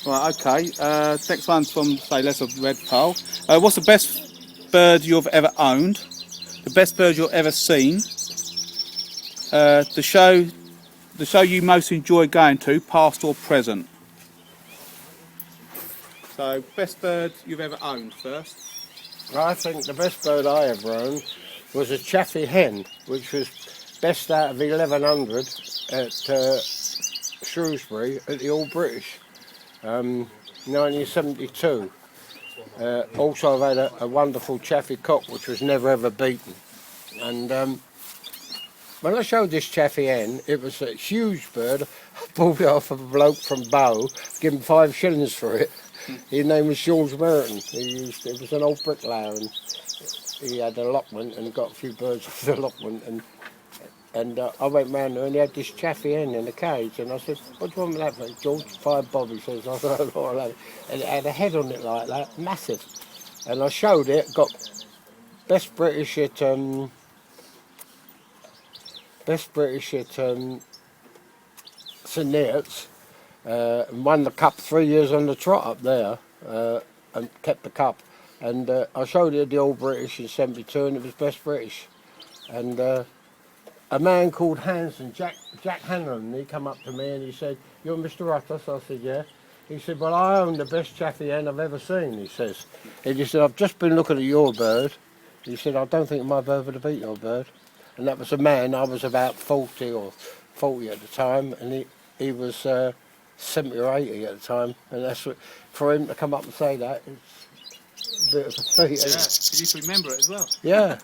Right, okay. Next one's from, say, Les of Red Pole. What's the best bird you've ever owned? The best bird you've ever seen? The show you most enjoy going to, past or present? So, best bird you've ever owned first. I think the best bird I ever owned was a chaffy hen, which was best out of 1100 at Shrewsbury at the All British, 1972. Also, I've had a wonderful chaffy cock, which was never ever beaten. And when I showed this chaffy hen, it was a huge bird. I bought it off of a bloke from Bow, gave him 5 shillings for it. His name was George Merton. It was an old bricklayer, and he had a allotment and got a few birds off the allotment. And I went round there and he had this chaffy hen in a cage, and I said, "What do you want with that for?" "George, 5 bob," he says. I don't know what I like. And it had a head on it like that, massive. And I showed it, got best British at St Neots. And won the cup 3 years on the trot up there, and kept the cup. And I showed it at the All British in '72, and it was best British. And a man called Hanson, Jack Hanlon, he come up to me and he said, "You're Mr. Rutter?" So I said, "Yeah." He said, "Well, I own the best chaffy hen I've ever seen," he says. And he said, "I've just been looking at your bird." He said, "I don't think my bird would have beat your bird." And that was a man, I was about 40 or 40 at the time, and he was 70 or 80 at the time, and that's what, for him to come up and say that, it's a bit of a feat. Yeah, you used to remember it as well. Yeah.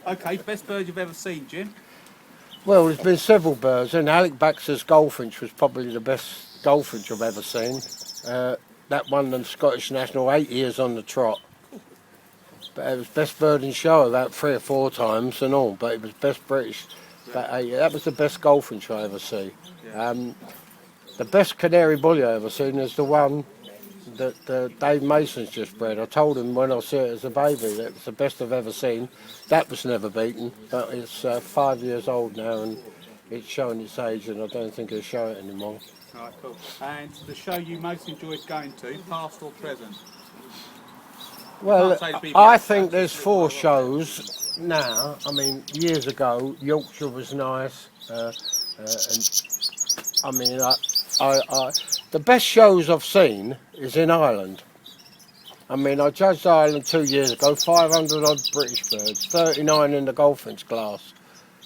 Okay, best bird you've ever seen, Jim? Well, there's been several birds, and Alec Baxter's goldfinch was probably the best goldfinch I've ever seen. That won the Scottish National 8 years on the trot. But it was best bird in show about 3 or 4 times and all, but it was best British about 8 years. That was the best goldfinch I ever see. The best canary bully I ever seen is the one that Dave Mason's just bred. I told him when I saw it as a baby that it was the best I've ever seen. That was never beaten, but it's 5 years old now and it's showing its age, and I don't think it'll show it anymore. Alright, cool. And the show you most enjoyed going to, past or present? Well, I think there's 4 shows now. I mean, years ago, Yorkshire was nice, and I mean, the best shows I've seen is in Ireland. I mean, I judged Ireland 2 years ago, 500 odd British birds, 39 in the goldfinch class,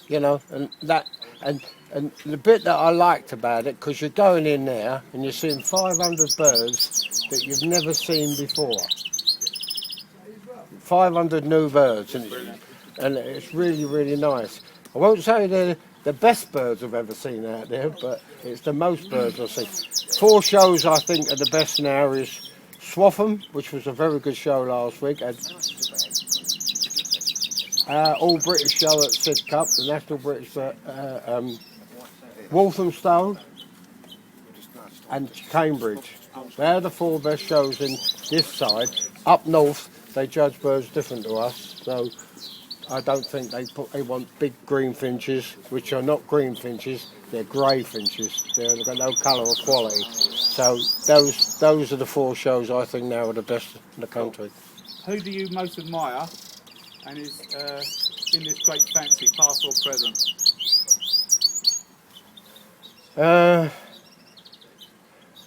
you know, and the bit that I liked about it, because you're going in there and you're seeing 500 birds that you've never seen before. 500 new birds, and it's really, really nice. I won't say they're the best birds I've ever seen out there, but it's the most birds I've seen. 4 shows I think are the best now is Swaffham, which was a very good show last week, and All British show at Sid Cup, the National British, Walthamstow and Cambridge. They're the 4 best shows in this side. Up north, they judge birds different to us, so I don't think they want big green finches, which are not green finches, they're grey finches. They've got no colour or quality. So those are the 4 shows I think now are the best in the country. Who do you most admire and is in this great fancy, past or present?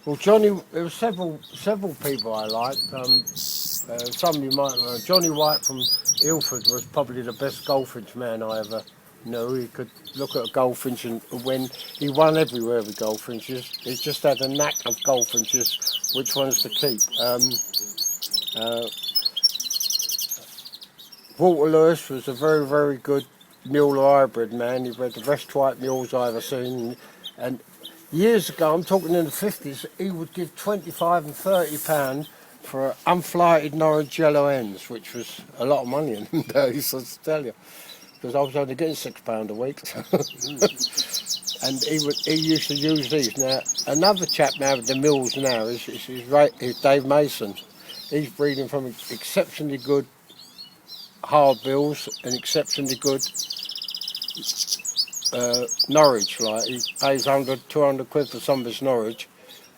Well, Johnny, there were several people I liked. Some you might know. Johnny White from Ilford was probably the best goldfinch man I ever knew. He could look at a goldfinch and win. He won everywhere with goldfinches. He just had a knack of goldfinches, which ones to keep. Walter Lewis was a very, very good mule hybrid man. He bred the best white mules I ever seen. And years ago, I'm talking in the 50s, he would give 25 and 30 pounds for unflighted Norwich yellow hens, which was a lot of money in them days, I tell you, because I was only getting £6 a week. And he used to use these. Now, another chap now with the mills now is Dave Mason. He's breeding from exceptionally good hard bills and exceptionally good Norwich. Like he pays 100, 200 quid for some of his Norwich,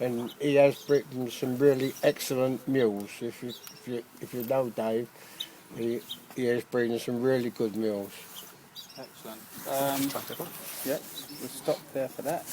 and he has breeding some really excellent mules. If you know Dave, he has breeding some really good mules. Excellent. Yep, we'll stop there for that.